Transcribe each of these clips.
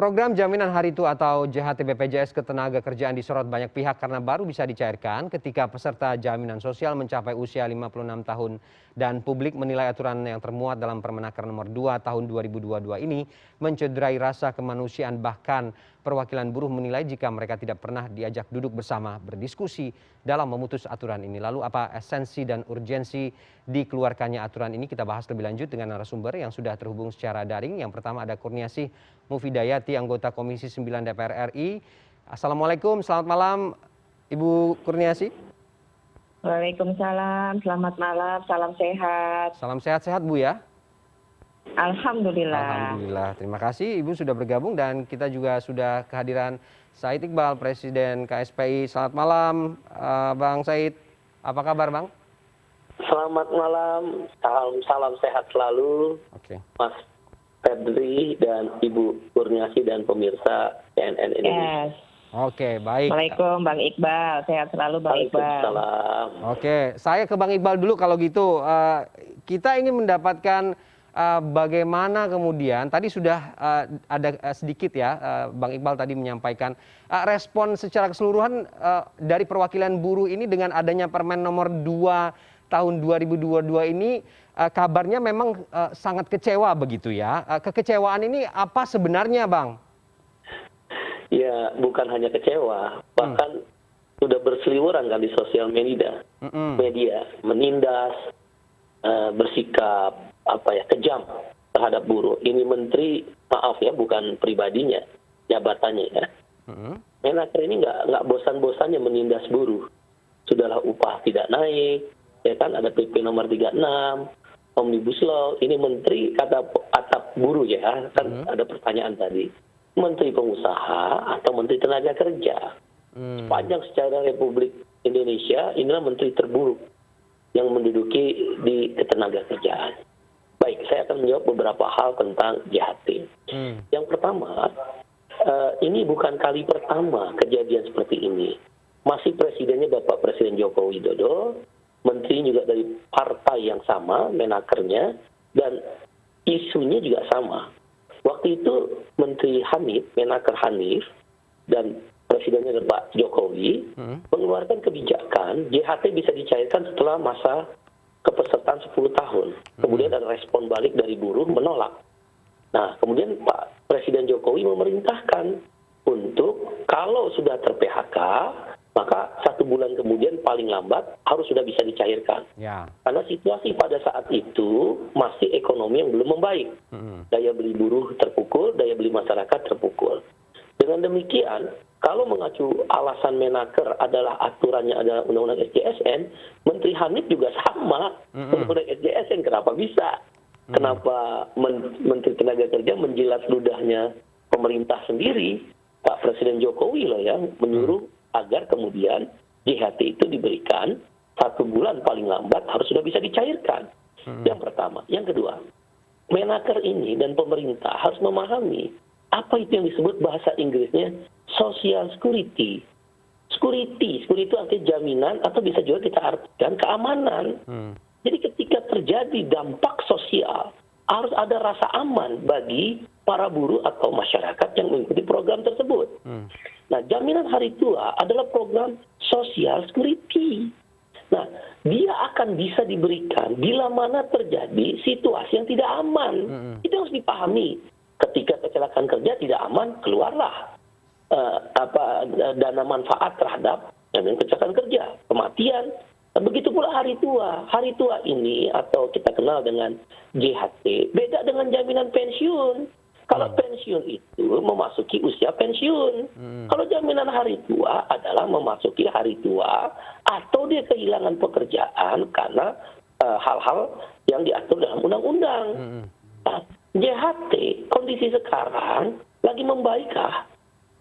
Program Jaminan Hari Tua atau JHT BPJS Ketenagakerjaan disorot banyak pihak karena baru bisa dicairkan ketika peserta jaminan sosial mencapai usia 56 tahun dan publik menilai aturan yang termuat dalam Permenaker nomor 2 tahun 2022 ini mencederai rasa kemanusiaan. Bahkan perwakilan buruh menilai jika mereka tidak pernah diajak duduk bersama berdiskusi dalam memutus aturan ini. Lalu apa esensi dan urgensi dikeluarkannya aturan ini? Kita bahas lebih lanjut dengan narasumber yang sudah terhubung secara daring. Yang pertama ada Kurniasih Mufidayati, anggota Komisi 9 DPR RI. Assalamualaikum, selamat malam Ibu Kurniasih. Waalaikumsalam, selamat malam, salam sehat. Salam sehat-sehat Bu ya. Alhamdulillah. Alhamdulillah, terima kasih Ibu sudah bergabung dan kita juga sudah kehadiran Said Iqbal, Presiden KSPI. Selamat malam Bang Said, apa kabar Bang? Selamat malam, salam sehat selalu. Oke. Mas Febri dan Ibu Kurniasih dan pemirsa CNN Indonesia. Yes. Oke, baik. Assalamualaikum Bang Iqbal, sehat selalu Bang Iqbal. Waalaikumsalam. Oke, saya ke Bang Iqbal dulu kalau gitu. Kita ingin mendapatkan bagaimana kemudian, tadi sudah ada sedikit ya, Bang Iqbal tadi menyampaikan respon secara keseluruhan dari perwakilan buruh ini dengan adanya Permen nomor 2 tahun 2022 ini, kabarnya memang sangat kecewa begitu ya. Kekecewaan ini apa sebenarnya Bang? Ya, bukan hanya kecewa, bahkan sudah berseliweran kan di sosial media, menindas, bersikap kejam terhadap buruh. Ini menteri, maaf ya, bukan pribadinya, jabatannya ya. Menaker ini nggak bosan-bosannya menindas buruh. Sudahlah upah tidak naik, ya kan, ada PP nomor 36, Omnibus Law. Ini menteri kata atap buruh ya, kan ada pertanyaan tadi. Menteri Pengusaha atau Menteri Tenaga Kerja. Sepanjang sejarah Republik Indonesia, inilah menteri terburuk yang menduduki di ketenagakerjaan. Baik, saya akan menjawab beberapa hal tentang JHT. Yang pertama, ini bukan kali pertama kejadian seperti ini. Masih presidennya Bapak Presiden Joko Widodo, menteri juga dari partai yang sama, menakernya, dan isunya juga sama. Waktu itu Menteri Hanif, Menaker Hanif, dan presidennya Pak Jokowi mengeluarkan kebijakan JHT bisa dicairkan setelah masa kepesertaan 10 tahun. Kemudian ada respon balik dari buruh menolak. Nah, kemudian Pak Presiden Jokowi memerintahkan untuk kalau sudah ter-PHK, maka 1 bulan kemudian paling lambat harus sudah bisa dicairkan. Ya. Karena situasi pada saat itu masih ekonomi yang belum membaik. Daya beli buruh terpukul, daya beli masyarakat terpukul. Dengan demikian, kalau mengacu alasan Menaker adalah aturannya adalah Undang-Undang SJSN, Menteri Hanif juga sama. Undang-Undang SJSN kenapa bisa? Kenapa Menteri Tenaga Kerja menjilat ludahnya pemerintah sendiri? Pak Presiden Jokowi loh yang menyuruh agar kemudian JHT itu diberikan 1 bulan paling lambat harus sudah bisa dicairkan. Yang pertama. Yang kedua, Menaker ini dan pemerintah harus memahami apa itu yang disebut bahasa Inggrisnya social security. Security itu artinya jaminan atau bisa juga kita artikan keamanan. Jadi ketika terjadi dampak sosial, harus ada rasa aman bagi para buruh atau masyarakat yang mengikuti program tersebut. Nah, jaminan hari tua adalah program social security. Nah, dia akan bisa diberikan bila mana terjadi situasi yang tidak aman. Itu harus dipahami. Ketika kecelakaan kerja tidak aman, keluarlah dana manfaat terhadap kecelakaan kerja, kematian. Nah, begitu pula hari tua. Hari tua ini atau kita kenal dengan JHT, beda dengan jaminan pensiun. Kalau pensiun itu memasuki usia pensiun. Kalau jaminan hari tua adalah memasuki hari tua atau dia kehilangan pekerjaan karena hal-hal yang diatur dalam undang-undang. Nah, JHT kondisi sekarang lagi membaikkah?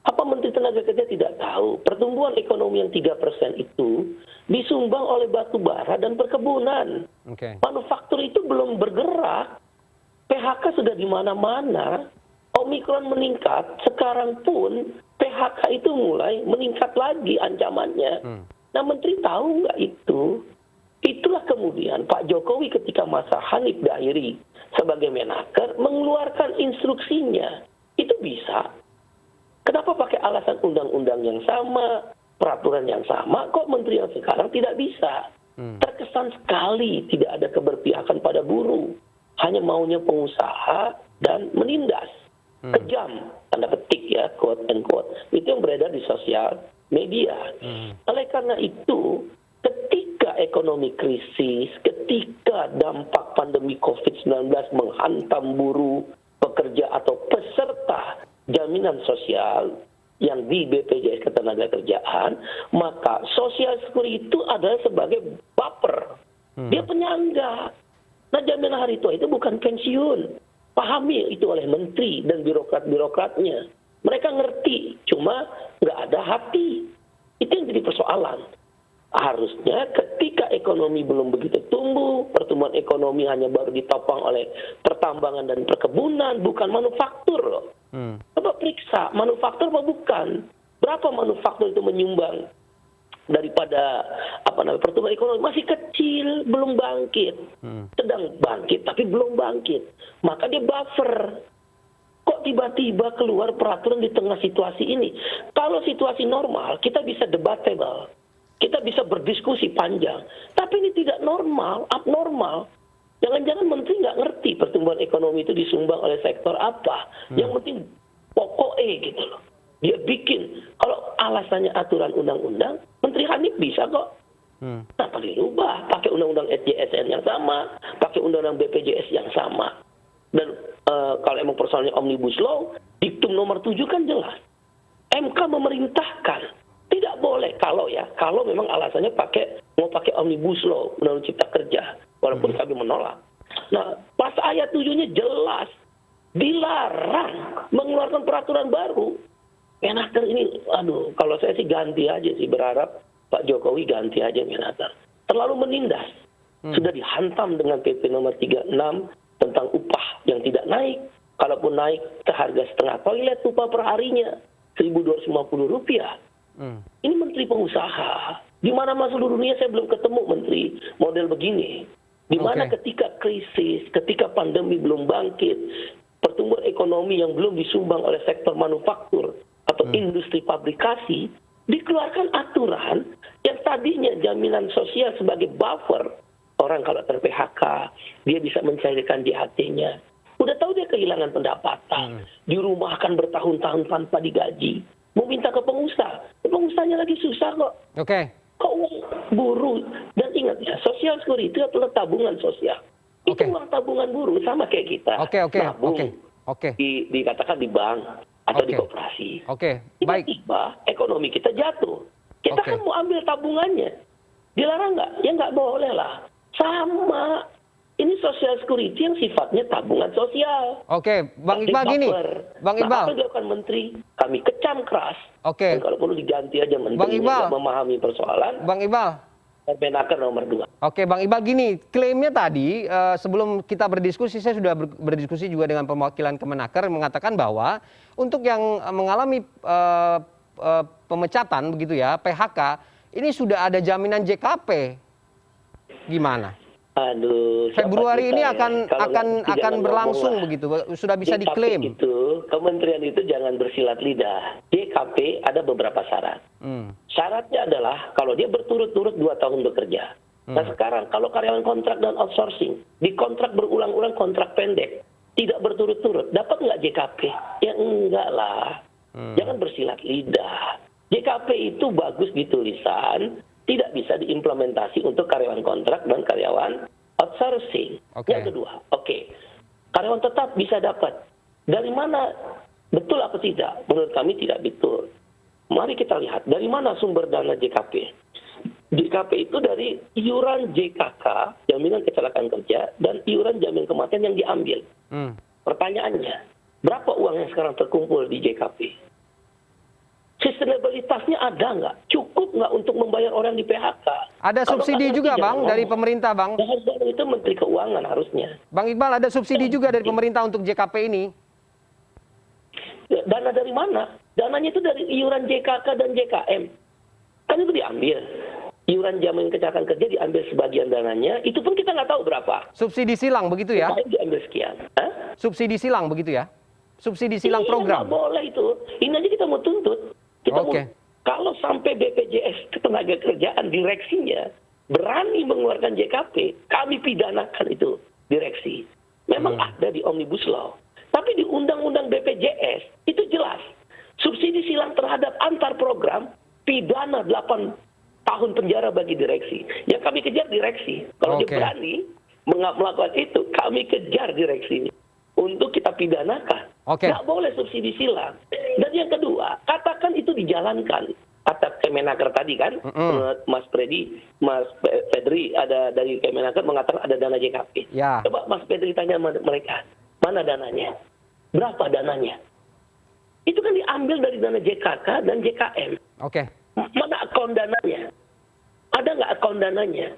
Apa Menteri Tenaga Kerja tidak tahu? Pertumbuhan ekonomi yang 3% itu disumbang oleh batu bara dan perkebunan. Manufaktur itu belum bergerak. PHK sudah di mana-mana. Omikron meningkat, sekarang pun PHK itu mulai meningkat lagi ancamannya. Nah, Menteri tahu nggak itu? Itulah kemudian Pak Jokowi ketika masa Hanif Dahiri sebagai Menaker mengeluarkan instruksinya. Itu bisa dengan undang-undang yang sama, peraturan yang sama, kok menteri yang sekarang tidak bisa? Terkesan sekali tidak ada keberpihakan pada buruh. Hanya maunya pengusaha dan menindas. Kejam, tanda petik ya, quote and quote. Itu yang beredar di sosial media. Oleh karena itu, ketika ekonomi krisis, ketika dampak pandemi COVID-19 menghantam buruh, pekerja atau peserta jaminan sosial yang di BPJS Ketenagakerjaan, maka Social Security itu adalah sebagai buffer. Dia penyangga. Nah, jaminan hari tua itu bukan pensiun. Pahami itu oleh menteri dan birokrat-birokratnya. Mereka ngerti, cuma nggak ada hati. Itu yang jadi persoalan. Harusnya ketika ekonomi belum begitu tumbuh, pertumbuhan ekonomi hanya baru ditopang oleh pertambangan dan perkebunan, bukan manufaktur loh. Coba periksa, manufaktur apa bukan? Berapa manufaktur itu menyumbang daripada pertumbuhan ekonomi? Masih kecil, belum bangkit. Sedang bangkit, tapi belum bangkit. Maka dia buffer. Kok tiba-tiba keluar peraturan di tengah situasi ini? Kalau situasi normal, kita bisa debatable. Kita bisa berdiskusi panjang. Tapi ini tidak normal, abnormal. Jangan-jangan menteri nggak ngerti pertumbuhan ekonomi itu disumbang oleh sektor apa. Yang penting pokoknya gitu loh. Dia bikin. Kalau alasannya aturan undang-undang, Menteri Hanif bisa kok. Kenapa dirubah? Pakai undang-undang SJSN yang sama, pakai undang-undang BPJS yang sama. Dan kalau emang persoalannya Omnibus Law, diktum nomor 7 kan jelas. MK memerintahkan. Tidak boleh kalau memang alasannya mau pakai Omnibus Law, Undang-Undang Cipta Kerja. Walaupun kami menolak. Nah, pas ayat 7-nya jelas. Dilarang mengeluarkan peraturan baru. Menaker ini, kalau saya sih ganti aja sih. Berharap Pak Jokowi ganti aja Menaker. Terlalu menindas. Sudah dihantam dengan PP nomor 36 tentang upah yang tidak naik. Kalaupun naik ke harga setengah toilet upah per harinya. Rp1.250. Ini menteri pengusaha. Di mana seluruh dunia saya belum ketemu menteri model begini. Di mana ketika krisis, ketika pandemi belum bangkit, pertumbuhan ekonomi yang belum disumbang oleh sektor manufaktur atau industri pabrikasi, dikeluarkan aturan yang tadinya jaminan sosial sebagai buffer. Orang kalau ter-PHK, dia bisa mencairkan JHT-nya. Udah tahu dia kehilangan pendapatan, dirumahkan bertahun-tahun tanpa digaji. Mau minta ke pengusahanya lagi susah kok. Kok uang buruh, dan ingat ya, Social Security itu adalah tabungan sosial. Itu uang tabungan buruh, sama kayak kita. Nabung, dikatakan di bank atau di koperasi. Tiba-tiba ekonomi kita jatuh. Kita kan mau ambil tabungannya. Dilarang nggak? Ya nggak boleh lah. Sama. Ini Social Security yang sifatnya tabungan sosial. Bang Iqbal gini. Bang Iqbal. Apa yang dilakukan menteri? Kami kecam keras. Dan kalau perlu diganti aja menteri yang memahami persoalan. Bang Iqbal. Permenaker nomor 2. Bang Iqbal gini. Klaimnya tadi sebelum kita berdiskusi, saya sudah berdiskusi juga dengan perwakilan Kemenaker mengatakan bahwa untuk yang mengalami pemecatan begitu ya, PHK, ini sudah ada jaminan JKP. Gimana? Februari ini akan berlangsung begitu, sudah bisa diklaim. Kementerian itu jangan bersilat lidah. JKP ada beberapa syarat. Syaratnya adalah kalau dia berturut-turut 2 tahun bekerja. Nah sekarang kalau karyawan kontrak dan outsourcing, dikontrak berulang-ulang kontrak pendek, tidak berturut-turut, dapat nggak JKP? Ya enggak lah. Jangan bersilat lidah. JKP itu bagus di tulisan, tidak bisa diimplementasi untuk karyawan kontrak dan karyawan outsourcing. Yang kedua, karyawan tetap bisa dapat. Dari mana? Betul apa tidak? Menurut kami tidak betul. Mari kita lihat dari mana sumber dana JKP. JKP itu dari iuran JKK, jaminan kecelakaan kerja, dan iuran jaminan kematian yang diambil. Pertanyaannya, berapa uang yang sekarang terkumpul di JKP? Sustainabilitasnya ada nggak? Cukup nggak untuk membayar orang di PHK? Ada subsidi juga, Bang, dari pemerintah, Bang. Itu Menteri Keuangan harusnya. Bang Iqbal, ada subsidi juga dari pemerintah untuk JKP ini? Dana dari mana? Dananya itu dari iuran JKK dan JKM. Kan itu diambil. Iuran jaminan kecelakaan kerja diambil sebagian dananya, itu pun kita nggak tahu berapa. Subsidi silang begitu ya? Diambil sekian. Subsidi silang begitu ya? Subsidi silang program? Nggak boleh itu. Ini aja kita mau tuntut. Kita Oke. kalau sampai BPJS Ketenagakerjaan direksinya berani mengeluarkan JKP, kami pidanakan itu direksi. Memang ada di Omnibus Law. Tapi di Undang-Undang BPJS itu jelas. Subsidi silang terhadap antar program, pidana 8 tahun penjara bagi direksi. Yang kami kejar direksi. Kalau dia Oke. berani melakukan itu, kami kejar direksi untuk kita pidanakan. Oke. Nggak boleh subsidi silang. Dan yang kedua, katakan itu dijalankan. Kata Kemenaker tadi kan, menurut Mas Fedri ada dari Kemenaker mengatakan ada dana JKP. Ya. Coba Mas Fedri tanya mereka, mana dananya? Berapa dananya? Itu kan diambil dari dana JKK dan JKM. Oke. Mana akun dananya? Ada nggak akun dananya?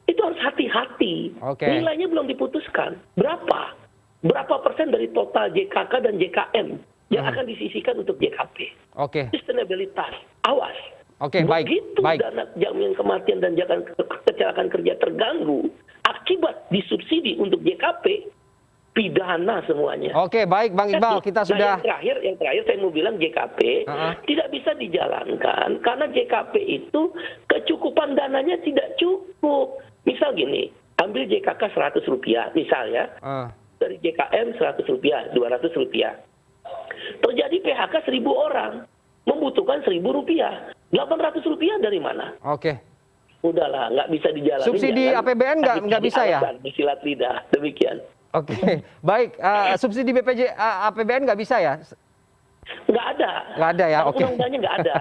Itu harus hati-hati. Oke. Nilainya belum diputuskan. Berapa? Berapa persen dari total JKK dan JKM yang akan disisihkan untuk JKP? Oke. Sustainabilitas. Awas. Oke, baik. Begitu Baik. dana jaminan kematian dan kecelakaan kerja terganggu akibat disubsidi untuk JKP, pidana semuanya. Oke, baik Bang Iqbal, kita sudah Nah, yang terakhir saya mau bilang JKP tidak bisa dijalankan karena JKP itu kecukupan dananya tidak cukup. Misal gini, ambil JKK Rp100 misalnya, dari JKM Rp100, Rp200. Terjadi PHK 1.000 orang, membutuhkan Rp1.000. Rp800 dari mana? Oke. Udahlah, nggak bisa dijalani. Subsidi APBN nggak bisa ya? Bersilat lidah, demikian. Oke, baik. Subsidi APBN nggak bisa ya? Nggak ada. Nggak ada ya, Kalau oke. undang-undangnya nggak ada.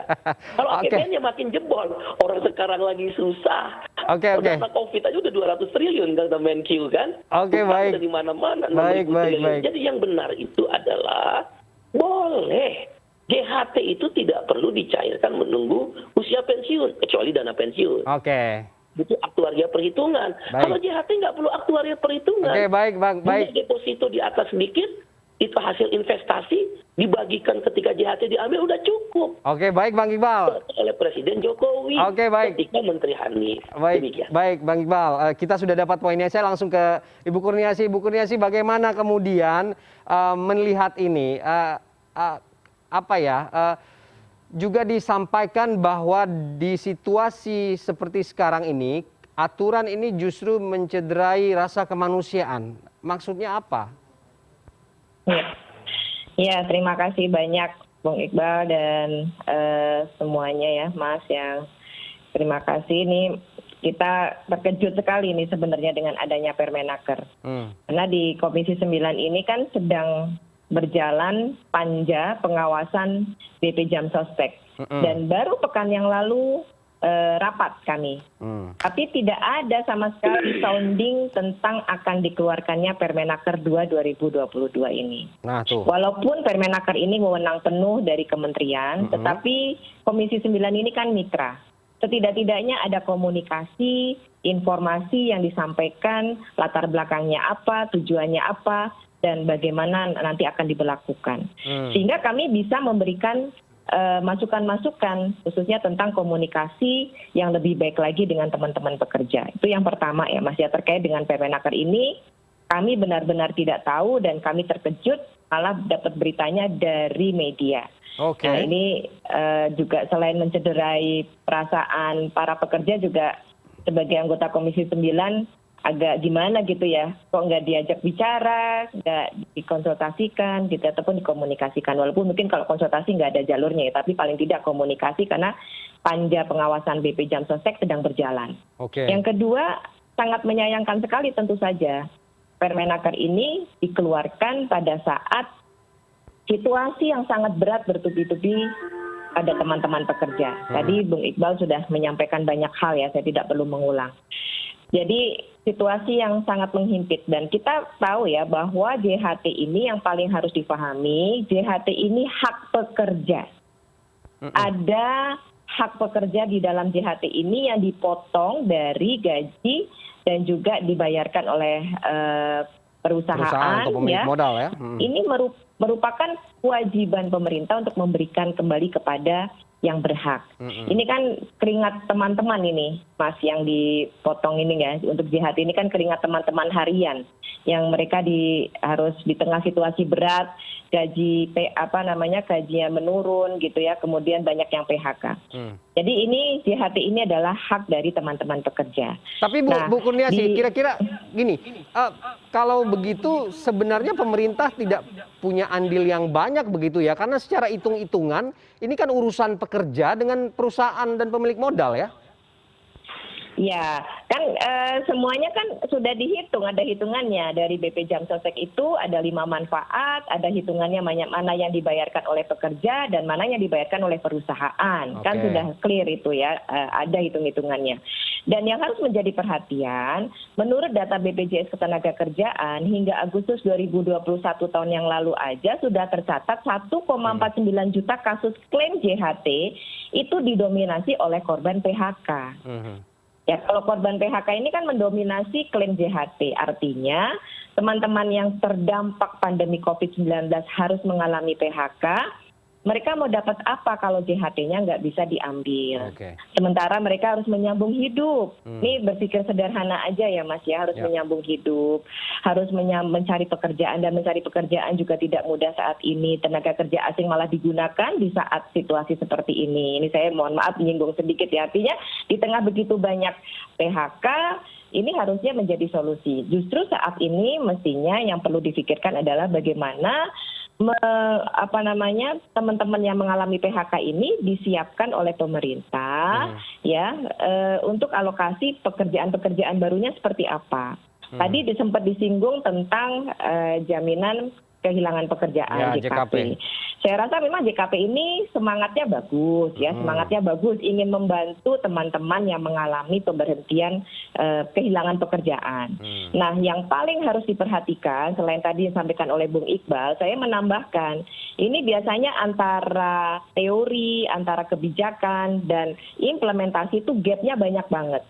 Kalau Oke. APBN-nya makin jebol. Orang sekarang lagi susah. Oke, oke. Dana COVID aja udah 200 triliun kata Menq kan. Oke, Utang baik. udah di mana-mana. Baik, 60 baik, triliun. baik. Jadi yang benar itu adalah boleh. JHT itu tidak perlu dicairkan menunggu usia pensiun, kecuali dana pensiun. Oke. Itu aktuaria perhitungan. Baik. Kalau JHT nggak perlu aktuaria perhitungan. Oke, baik, Bang. Baik. Punya deposito di atas sedikit, itu hasil investasi, dibagikan ketika JHT diambil, udah cukup. Oke, baik Bang Iqbal. Oleh Presiden Jokowi. Oke, baik. Ketika Menteri Hanif. Baik, Demikian. baik Bang Iqbal. Kita sudah dapat poinnya. Saya langsung ke Ibu Kurniasi. Ibu Kurniasi, bagaimana kemudian melihat ini? Juga disampaikan bahwa di situasi seperti sekarang ini, aturan ini justru mencederai rasa kemanusiaan. Maksudnya apa? Ya, terima kasih banyak Bung Iqbal dan semuanya ya Mas yang terima kasih. Ini kita terkejut sekali nih sebenarnya dengan adanya Permenaker. Karena di Komisi 9 ini kan sedang berjalan panja pengawasan BP Jam Sospek. Dan baru pekan yang lalu rapat kami. Tapi tidak ada sama sekali sounding tentang akan dikeluarkannya Permenaker 2 2022 ini. Nah, tuh. Walaupun Permenaker ini wewenang penuh dari kementerian, tetapi Komisi 9 ini kan mitra. Setidak-tidaknya ada komunikasi, informasi yang disampaikan, latar belakangnya apa, tujuannya apa, dan bagaimana nanti akan diberlakukan. Sehingga kami bisa memberikan masukan-masukan khususnya tentang komunikasi yang lebih baik lagi dengan teman-teman pekerja. Itu yang pertama ya Mas, ya terkait dengan Permenaker ini kami benar-benar tidak tahu dan kami terkejut malah dapat beritanya dari media. Oke. Nah ini juga selain mencederai perasaan para pekerja juga sebagai anggota Komisi 9 agak gimana gitu ya, kok nggak diajak bicara, nggak dikonsultasikan gitu, ataupun dikomunikasikan. Walaupun mungkin kalau konsultasi nggak ada jalurnya ya, tapi paling tidak komunikasi karena panja pengawasan BP Jam Sostek sedang berjalan. Oke. Yang kedua, sangat menyayangkan sekali tentu saja Permenaker ini dikeluarkan pada saat situasi yang sangat berat bertubi-tubi pada teman-teman pekerja. Tadi Bung Iqbal sudah menyampaikan banyak hal ya, saya tidak perlu mengulang. Jadi situasi yang sangat menghimpit dan kita tahu ya bahwa JHT ini yang paling harus dipahami, JHT ini hak pekerja. Ada hak pekerja di dalam JHT ini yang dipotong dari gaji dan juga dibayarkan oleh perusahaan atau pemilik ya. modal ya. Ini merupakan kewajiban pemerintah untuk memberikan kembali kepada yang berhak. Ini kan keringat teman-teman ini, Mas, yang dipotong ini ya, untuk JHT ini kan keringat teman-teman harian yang mereka harus di tengah situasi berat, gajinya menurun gitu ya, kemudian banyak yang PHK. Jadi ini JHT ini adalah hak dari teman-teman pekerja. Tapi Bu Kurniasih, kira-kira gini, kalau begitu sebenarnya pemerintah tidak punya andil yang banyak begitu ya, karena secara hitung-hitungan ini kan urusan pekerja dengan perusahaan dan pemilik modal ya. Ya, kan semuanya kan sudah dihitung, ada hitungannya. Dari BP Jam Sostek itu ada 5 manfaat, ada hitungannya mana yang dibayarkan oleh pekerja dan mana yang dibayarkan oleh perusahaan. Kan sudah clear itu ya, ada hitung-hitungannya. Dan yang harus menjadi perhatian, menurut data BPJS Ketenagakerjaan hingga Agustus 2021 tahun yang lalu aja sudah tercatat 1,49 juta kasus klaim JHT itu didominasi oleh korban PHK. Ya, kalau korban PHK ini kan mendominasi klaim JHT, artinya teman-teman yang terdampak pandemi COVID-19 harus mengalami PHK, mereka mau dapat apa kalau JHT-nya nggak bisa diambil. Sementara mereka harus menyambung hidup. Ini berpikir sederhana aja ya Mas ya, harus menyambung hidup, harus mencari pekerjaan, dan mencari pekerjaan juga tidak mudah saat ini. Tenaga kerja asing malah digunakan di saat situasi seperti ini. Ini saya mohon maaf menyinggung sedikit ya, artinya di tengah begitu banyak PHK, ini harusnya menjadi solusi. Justru saat ini mestinya yang perlu difikirkan adalah bagaimana teman-teman yang mengalami PHK ini disiapkan oleh pemerintah ya untuk alokasi pekerjaan-pekerjaan barunya seperti apa. Tadi sempat disinggung tentang jaminan kehilangan pekerjaan JKP. Saya rasa memang JKP ini semangatnya bagus ya, semangatnya bagus, ingin membantu teman-teman yang mengalami pemberhentian kehilangan pekerjaan. Nah, yang paling harus diperhatikan selain tadi yang disampaikan oleh Bung Iqbal, saya menambahkan ini biasanya antara teori, antara kebijakan dan implementasi itu gapnya banyak banget.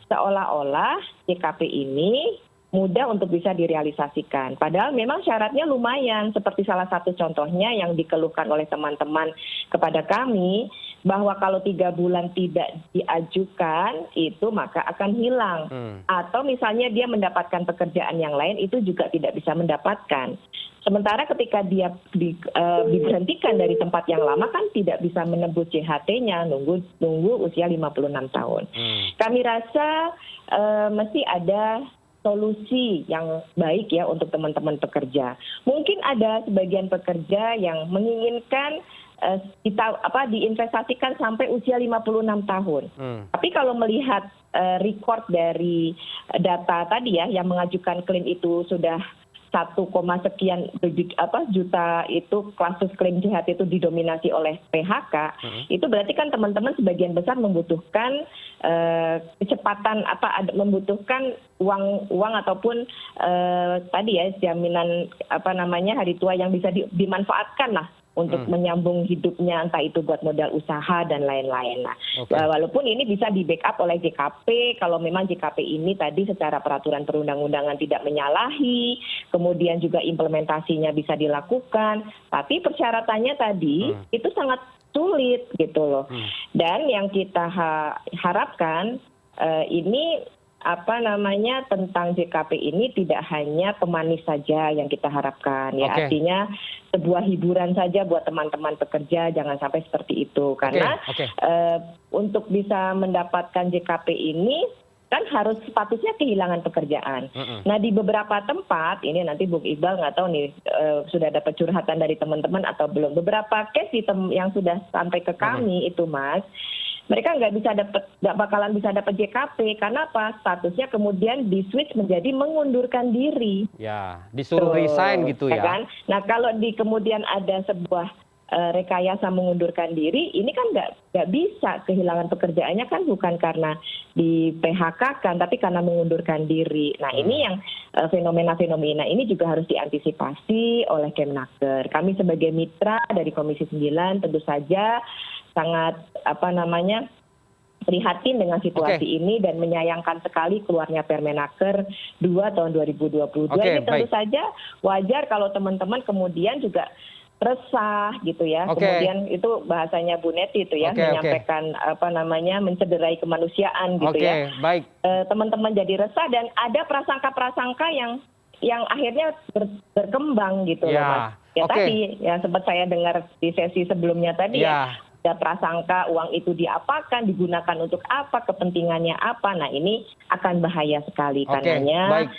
Seolah-olah JKP ini mudah untuk bisa direalisasikan. Padahal memang syaratnya lumayan, seperti salah satu contohnya yang dikeluhkan oleh teman-teman kepada kami, bahwa kalau 3 bulan tidak diajukan, itu maka akan hilang. Atau misalnya dia mendapatkan pekerjaan yang lain, itu juga tidak bisa mendapatkan. Sementara ketika dia diberhentikan dari tempat yang lama, kan tidak bisa menebus JHT-nya, nunggu usia 56 tahun. Kami rasa mesti ada solusi yang baik ya untuk teman-teman pekerja. Mungkin ada sebagian pekerja yang menginginkan diinvestasikan sampai usia 56 tahun. Tapi kalau melihat record dari data tadi ya, yang mengajukan klaim itu sudah 1, sekian juta itu kasus klaim JHT itu didominasi oleh PHK, itu berarti kan teman-teman sebagian besar membutuhkan kecepatan, membutuhkan uang ataupun tadi ya jaminan hari tua yang bisa dimanfaatkan lah untuk menyambung hidupnya, entah itu buat modal usaha dan lain-lain. Nah, walaupun ini bisa di-backup oleh JKP, kalau memang JKP ini tadi secara peraturan perundang-undangan tidak menyalahi, kemudian juga implementasinya bisa dilakukan, tapi persyaratannya tadi itu sangat sulit gitu loh. Dan yang kita harapkan ini tentang JKP ini tidak hanya pemanis saja yang kita harapkan ya, artinya sebuah hiburan saja buat teman-teman pekerja, jangan sampai seperti itu, karena untuk bisa mendapatkan JKP ini kan harus statusnya kehilangan pekerjaan. Nah, di beberapa tempat ini nanti Bung Iqbal nggak tahu nih sudah dapat curhatan dari teman-teman atau belum. Beberapa case yang sudah sampai ke kami itu Mas, mereka nggak bakalan bisa dapat JKP karena apa? Statusnya kemudian di-switch menjadi mengundurkan diri. Ya, disuruh resign gitu ya. Kan? Nah, kalau kemudian ada sebuah rekayasa mengundurkan diri, ini kan nggak bisa, kehilangan pekerjaannya kan bukan karena di PHK kan, tapi karena mengundurkan diri. Nah, ini yang fenomena-fenomena ini juga harus diantisipasi oleh Kemnaker. Kami sebagai mitra dari Komisi 9 tentu saja sangat prihatin dengan situasi ini dan menyayangkan sekali keluarnya Permenaker 2 tahun 2022. Ini tentu saja wajar kalau teman-teman kemudian juga resah gitu ya. Oke. Kemudian itu bahasanya Bu Neti itu ya, Oke, menyampaikan mencederai kemanusiaan gitu ya. Oke, baik. Teman-teman jadi resah dan ada prasangka-prasangka yang akhirnya berkembang gitu loh, Ya, Mas. Ya oke. tadi yang sempat saya dengar di sesi sebelumnya tadi Ya. ada prasangka uang itu diapakan, digunakan untuk apa, kepentingannya apa. Nah, ini akan bahaya sekali. Oke, Karenanya baik.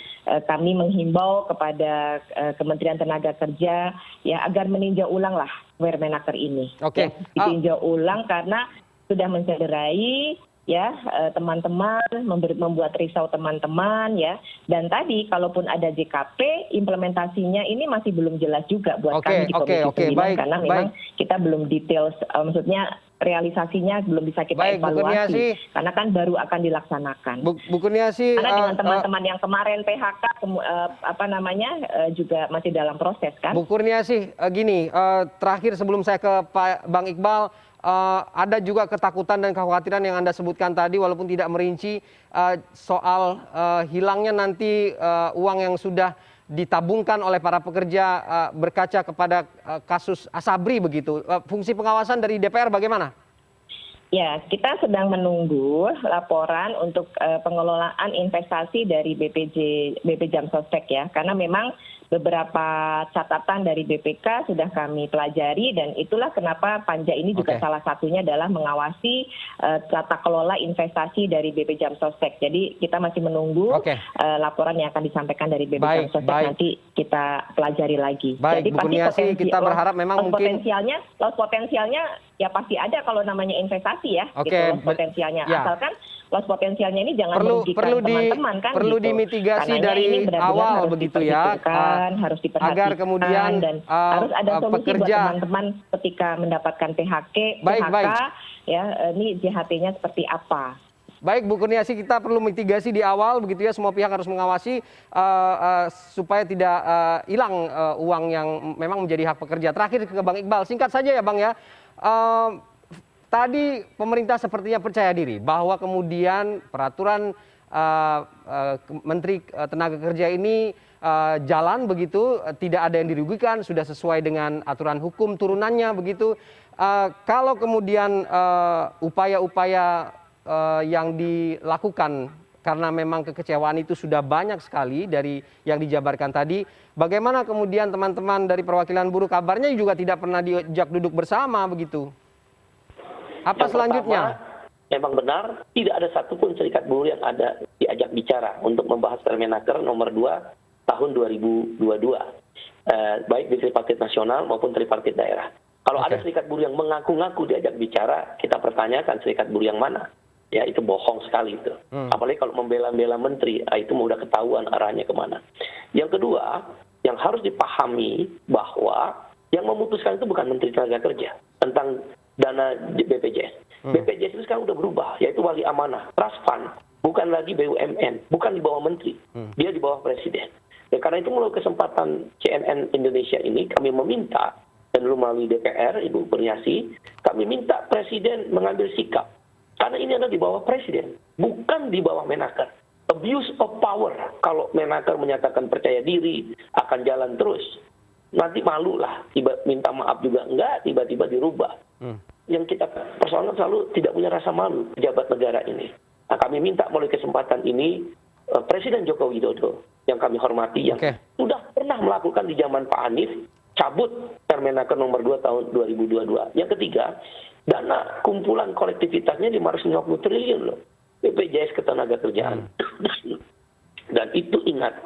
kami menghimbau kepada Kementerian Tenaga Kerja ya agar meninjau ulang lah Permenaker ini. Oke. Ya, ditinjau ulang karena sudah mencederai ya teman-teman, membuat risau teman-teman ya. Dan tadi kalaupun ada JKP, implementasinya ini masih belum jelas juga buat kami di Komisi 9 baik, karena memang kita belum details, maksudnya realisasinya belum bisa kita Baik, Bu Kurniasih. evaluasi karena kan baru akan dilaksanakan. Bu Kurniasih, Karena dengan teman-teman yang kemarin PHK juga masih dalam proses kan. Bu Kurniasih, gini, terakhir sebelum saya ke Pak Bang Iqbal, ada juga ketakutan dan kekhawatiran yang Anda sebutkan tadi walaupun tidak merinci soal hilangnya nanti uang yang sudah ditabungkan oleh para pekerja berkaca kepada kasus Asabri begitu. Fungsi pengawasan dari DPR bagaimana? Ya, kita sedang menunggu laporan untuk pengelolaan investasi dari BP Jam Sostek ya, karena memang beberapa catatan dari BPK sudah kami pelajari dan itulah kenapa Panja ini juga salah satunya adalah mengawasi tata kelola investasi dari BP Jam Sostek. Jadi kita masih menunggu laporan yang akan disampaikan dari BP Jam Sostek, nanti kita pelajari lagi. Baik, jadi Bu Kurniasih, kita berharap memang mungkin loss potensialnya ya pasti ada kalau namanya investasi ya. Oke, gitu, loss potensialnya. ya. Asalkan loss potensialnya ini jangan merugikan teman-teman kan. Perlu gitu. dimitigasi Karenanya dari ini benar-benar awal harus begitu ya. Harus diperhatikan agar kemudian dan harus ada solusi pekerja buat teman-teman ketika mendapatkan PHK ya ini JHT-nya seperti apa. Baik, Bu Kurniasih, kita perlu mitigasi di awal begitu ya, semua pihak harus mengawasi supaya tidak hilang uang yang memang menjadi hak pekerja. Terakhir ke Bang Iqbal, singkat saja ya Bang ya. Tadi pemerintah sepertinya percaya diri bahwa kemudian peraturan Menteri Tenaga Kerja ini jalan begitu, tidak ada yang dirugikan, sudah sesuai dengan aturan hukum turunannya begitu. Kalau kemudian upaya-upaya yang dilakukan karena memang kekecewaan itu sudah banyak sekali dari yang dijabarkan tadi, bagaimana kemudian teman-teman dari perwakilan buruh kabarnya juga tidak pernah diajak duduk bersama begitu? Apa yang selanjutnya? Pertama, memang benar tidak ada satupun serikat buruh yang ada diajak bicara untuk membahas Permenaker nomor 2 tahun 2022, baik di tripartit nasional maupun tripartit daerah. Kalau ada serikat buruh yang mengaku-ngaku diajak bicara, kita pertanyakan serikat buruh yang mana. Ya itu bohong sekali itu. Apalagi kalau membela-bela menteri, itu udah ketahuan arahnya kemana. Yang kedua, yang harus dipahami bahwa yang memutuskan itu bukan Menteri Tenaga Kerja tentang dana BPJS. BPJS itu sekarang udah berubah, yaitu wali amanah, trust fund, bukan lagi BUMN, bukan di bawah menteri, dia di bawah presiden. Ya, karena itu melalui kesempatan CNN Indonesia ini kami meminta, dan melalui DPR, Ibu Kurniasih, kami minta presiden mengambil sikap. Karena ini ada di bawah presiden, bukan di bawah Menaker. Abuse of power, kalau Menaker menyatakan percaya diri, akan jalan terus. Nanti malu lah, minta maaf juga enggak, tiba-tiba dirubah. Yang kita persoalkan selalu tidak punya rasa malu pejabat negara ini. Nah, kami minta melalui kesempatan ini, Presiden Joko Widodo, yang kami hormati, yang sudah pernah melakukan di zaman Pak Hanif, cabut Permenaker nomor 2 tahun 2022. Yang ketiga, dana kumpulan kolektivitasnya 550 triliun loh. BPJS Ketenagakerjaan. Dan itu ingat,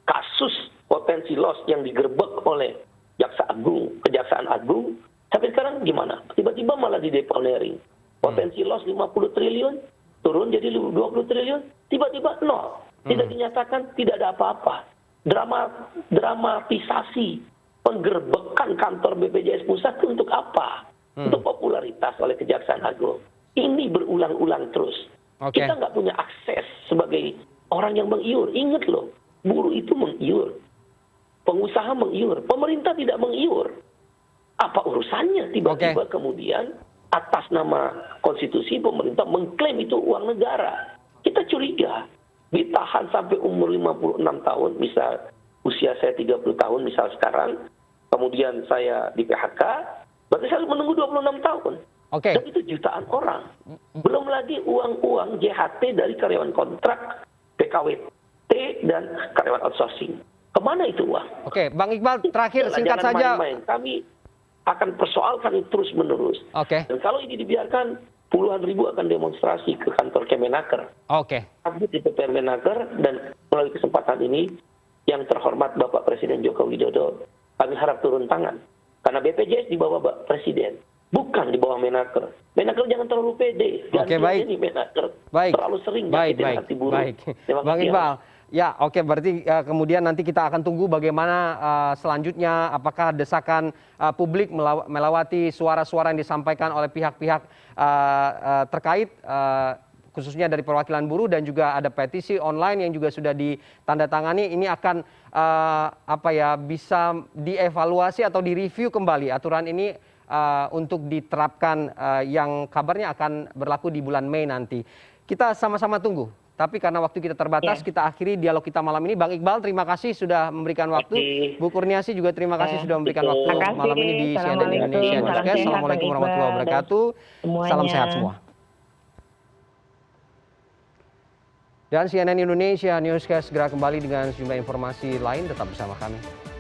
kasus potensi loss yang digerebek oleh Kejaksaan Agung, sampai sekarang gimana? Tiba-tiba malah dideponering. Potensi loss 50 triliun, turun jadi 20 triliun, tiba-tiba nol. Tidak dinyatakan, tidak ada apa-apa. Dramatisasi penggerbekan kantor BPJS Pusat itu untuk apa? Untuk popularitas oleh Kejaksaan Agung. Ini berulang-ulang terus. Kita nggak punya akses sebagai orang yang mengiur. Ingat loh, buruh itu mengiur. Pengusaha mengiur. Pemerintah tidak mengiur. Apa urusannya tiba-tiba kemudian atas nama konstitusi pemerintah mengklaim itu uang negara. Kita curiga. Ditahan sampai umur 56 tahun, misal usia saya 30 tahun misal sekarang, kemudian saya di PHK, berarti saya harus menunggu 26 tahun. Oke. Dan itu jutaan orang. Belum lagi uang-uang JHT dari karyawan kontrak, PKWT, dan karyawan outsourcing. Kemana itu uang? Oke, Bang Iqbal, terakhir singkat Jangan saja. main-main. Kami akan persoalkan ini terus-menerus. Oke. Dan kalau ini dibiarkan, puluhan ribu akan demonstrasi ke kantor Kemenaker. Oke. Kami di Permenaker, dan melalui kesempatan ini, yang terhormat Bapak Presiden Joko Widodo, kami harap turun tangan. Karena BPJS di bawah Bapak Presiden, bukan di bawah Menaker. Menaker jangan terlalu pede. Oke, baik. Ini Menaker Baik. terlalu sering Baik, nyakitin baik. hati buruh. Baik. Terima Bang kasih, Iqbal. Ya, oke, berarti kemudian nanti kita akan tunggu bagaimana selanjutnya, apakah desakan publik melewati suara-suara yang disampaikan oleh pihak-pihak terkait, khususnya dari perwakilan buruh, dan juga ada petisi online yang juga sudah ditandatangani. Ini akan bisa dievaluasi atau direview kembali aturan ini untuk diterapkan, yang kabarnya akan berlaku di bulan Mei nanti. Kita sama-sama tunggu. Tapi karena waktu kita terbatas, kita akhiri dialog kita malam ini. Bang Iqbal, terima kasih sudah memberikan waktu. Bu Kurniasi juga terima kasih sudah memberikan waktu malam ini di CNN Indonesia Newscast. Assalamualaikum warahmatullahi wabarakatuh. Salam sehat semua. Dan CNN Indonesia Newscast segera kembali dengan sejumlah informasi lain. Tetap bersama kami.